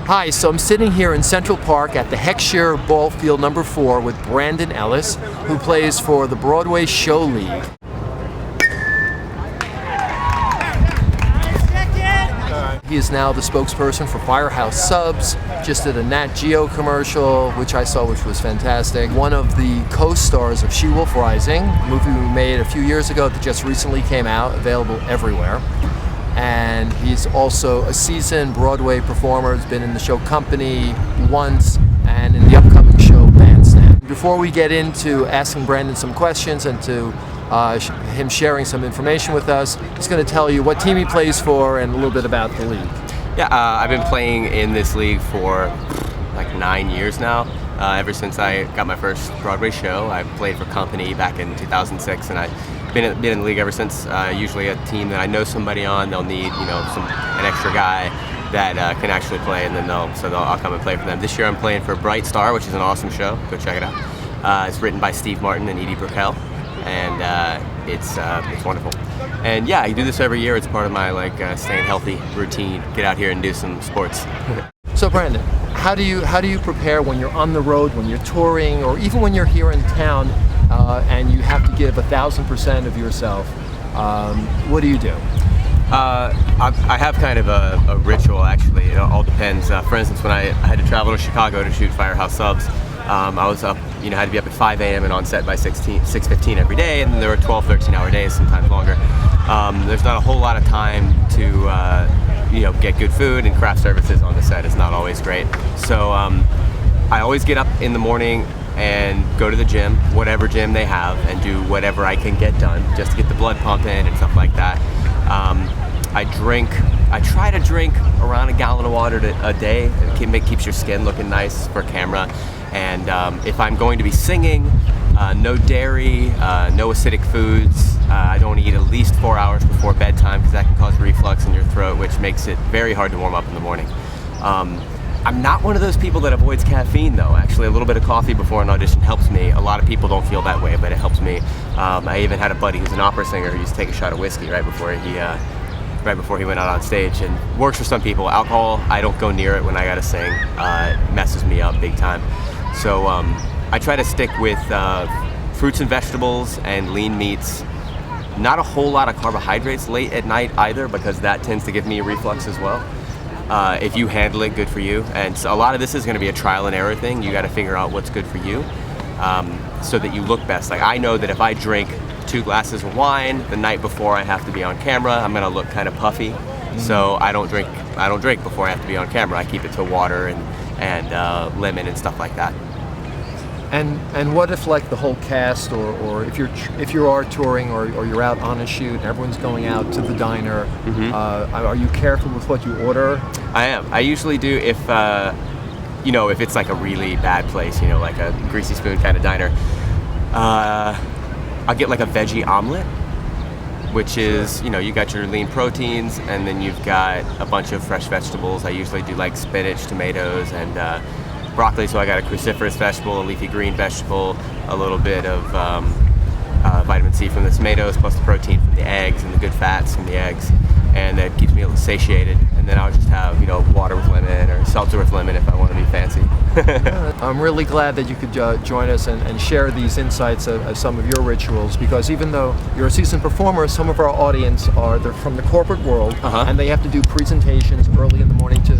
Hi, so I'm sitting here in Central Park at the Heckscher Ball Field number 4 with Brandon Ellis, who plays for the Broadway Show League. He is now the spokesperson for Firehouse Subs, just did a Nat Geo commercial, which I saw, which was fantastic. One of the co-stars of She-Wolf Rising, a movie we made a few years ago that just recently came out, available everywhere. And he's also a seasoned Broadway performer, has been in the show Company once, and in the upcoming show Bandstand. Before we get into asking Brandon some questions and to him sharing some information with us, he's going to tell you what team he plays for and a little bit about the league. Yeah, I've been playing in this league for like 9 years now. Ever since I got my first Broadway show, I played for Company back in 2006, and I've been in the league ever since. Usually a team that I know somebody on, they'll need an extra guy that can actually play, and then I'll come and play for them. This year I'm playing for Bright Star, which is an awesome show. Go check it out. It's written by Steve Martin and Edie Brickell, and it's wonderful. And yeah, I do this every year. It's part of my staying healthy routine. Get out here and do some sports. So Brandon, how do you prepare when you're on the road, when you're touring, or even when you're here in town and you have to give 1,000% of yourself? What do you do? I have kind of a ritual, actually. It all depends. For instance, when I had to travel to Chicago to shoot Firehouse Subs, I was up, had to be up at 5 a.m. and on set by 6:15 every day, and then there were 12, 13-hour days, sometimes longer. There's not a whole lot of time to get good food, and craft services on the set is not always great. So I always get up in the morning and go to the gym, whatever gym they have, and do whatever I can get done just to get the blood pumping and stuff like that. I try to drink around a gallon of water a day. It keeps your skin looking nice for camera. And if I'm going to be singing, no dairy, no acidic foods. I don't eat at least 4 hours before bedtime because that can cause reflux in your throat, which makes it very hard to warm up in the morning. I'm not one of those people that avoids caffeine, though. Actually, a little bit of coffee before an audition helps me. A lot of people don't feel that way, but it helps me. I even had a buddy who's an opera singer who used to take a shot of whiskey right before he went out on stage, and works for some people. Alcohol, I don't go near it when I gotta sing. It messes me up big time. So I try to stick with fruits and vegetables and lean meats. Not a whole lot of carbohydrates late at night either, because that tends to give me a reflux as well. If you handle it, good for you. And so a lot of this is going to be a trial and error thing. You got to figure out what's good for you, so that you look best. Like, I know that if I drink 2 glasses of wine the night before I have to be on camera, I'm going to look kind of puffy. So I don't drink before I have to be on camera. I keep it to water and lemon and stuff like that. And what if the whole cast, or if you are touring or you're out on a shoot and everyone's going out to the diner, are you careful with what you order? I am. I usually do if it's like a really bad place, like a Greasy Spoon kind of diner. I'll get like a veggie omelet, which is, you got your lean proteins, and then you've got a bunch of fresh vegetables. I usually do like spinach, tomatoes, and broccoli, so I got a cruciferous vegetable, a leafy green vegetable, a little bit of vitamin C from the tomatoes, plus the protein from the eggs and the good fats from the eggs, and that keeps me a little satiated. And then I'll just have water with lemon or seltzer with lemon if I want to be fancy. I'm really glad that you could join us and share these insights of some of your rituals, because even though you're a seasoned performer, some of our audience they're from the corporate world, and they have to do presentations early in the morning to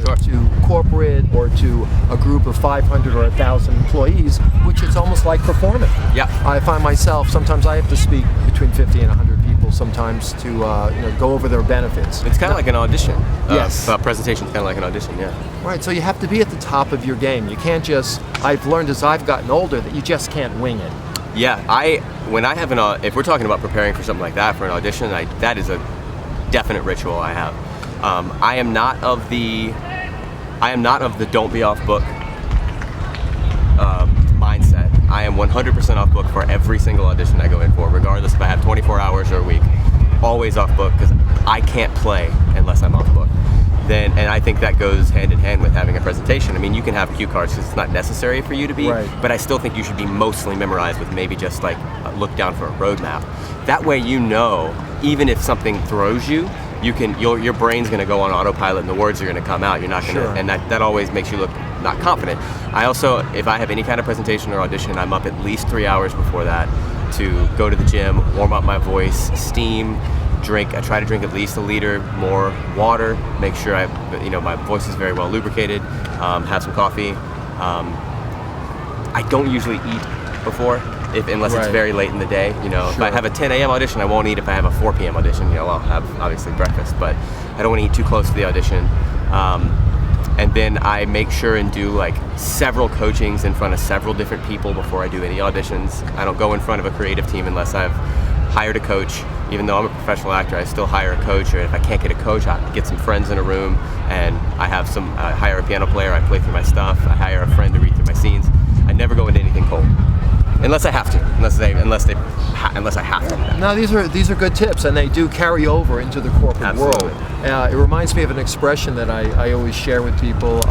corporate or to a group of 500 or 1,000 employees, which is almost like performing. Yeah. I find myself, sometimes I have to speak between 50 and 100 people sometimes to go over their benefits. It's kind of like an audition. Yes. Presentation's kind of like an audition, yeah. Right, so you have to be at the top of your game. You can't just, I've learned as I've gotten older that you just can't wing it. Yeah, if we're talking about preparing for something like that, for an audition, that is a definite ritual I have. I am not of the don't be off book mindset. I am 100% off book for every single audition I go in for, regardless if I have 24 hours or a week. Always off book, because I can't play unless I'm off book. And I think that goes hand in hand with having a presentation. I mean, you can have cue cards because it's not necessary for you to be, right, but I still think you should be mostly memorized with maybe just like a look down for a roadmap. That way, even if something throws you, your brain's going to go on autopilot and the words are going to come out. You're not going to, Sure. and that always makes you look not confident. I also, if I have any kind of presentation or audition, I'm up at least 3 hours before that to go to the gym, warm up my voice, steam, drink. I try to drink at least 1 liter more water, make sure my voice is very well lubricated, have some coffee. I don't usually eat before, unless it's Right. very late in the day. If I Sure. have a 10 a.m. audition, I won't eat. If I have a 4 p.m. audition, I'll have obviously breakfast, but I don't want to eat too close to the audition. And then I make sure and do like several coachings in front of several different people before I do any auditions. I don't go in front of a creative team unless I've hired a coach. Even though I'm a professional actor, I still hire a coach, or if I can't get a coach, I get some friends in a room and I hire a piano player, I play through my stuff, I hire a friend to read through my scenes. I never go into anything cold. Unless I have to, unless I have to. No, these are good tips, and they do carry over into the corporate Absolutely. world. It reminds me of an expression that I always share with people: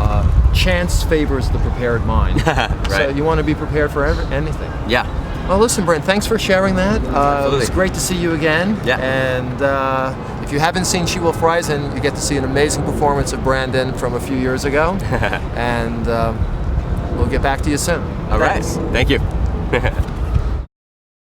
chance favors the prepared mind. Right. So you want to be prepared for anything. Yeah. Well, listen, Brent, thanks for sharing that. It Absolutely. was great to see you again. Yeah. And if you haven't seen She Will Fryzen, you get to see an amazing performance of Brandon from a few years ago. And we'll get back to you soon. All right. Thanks. Thank you.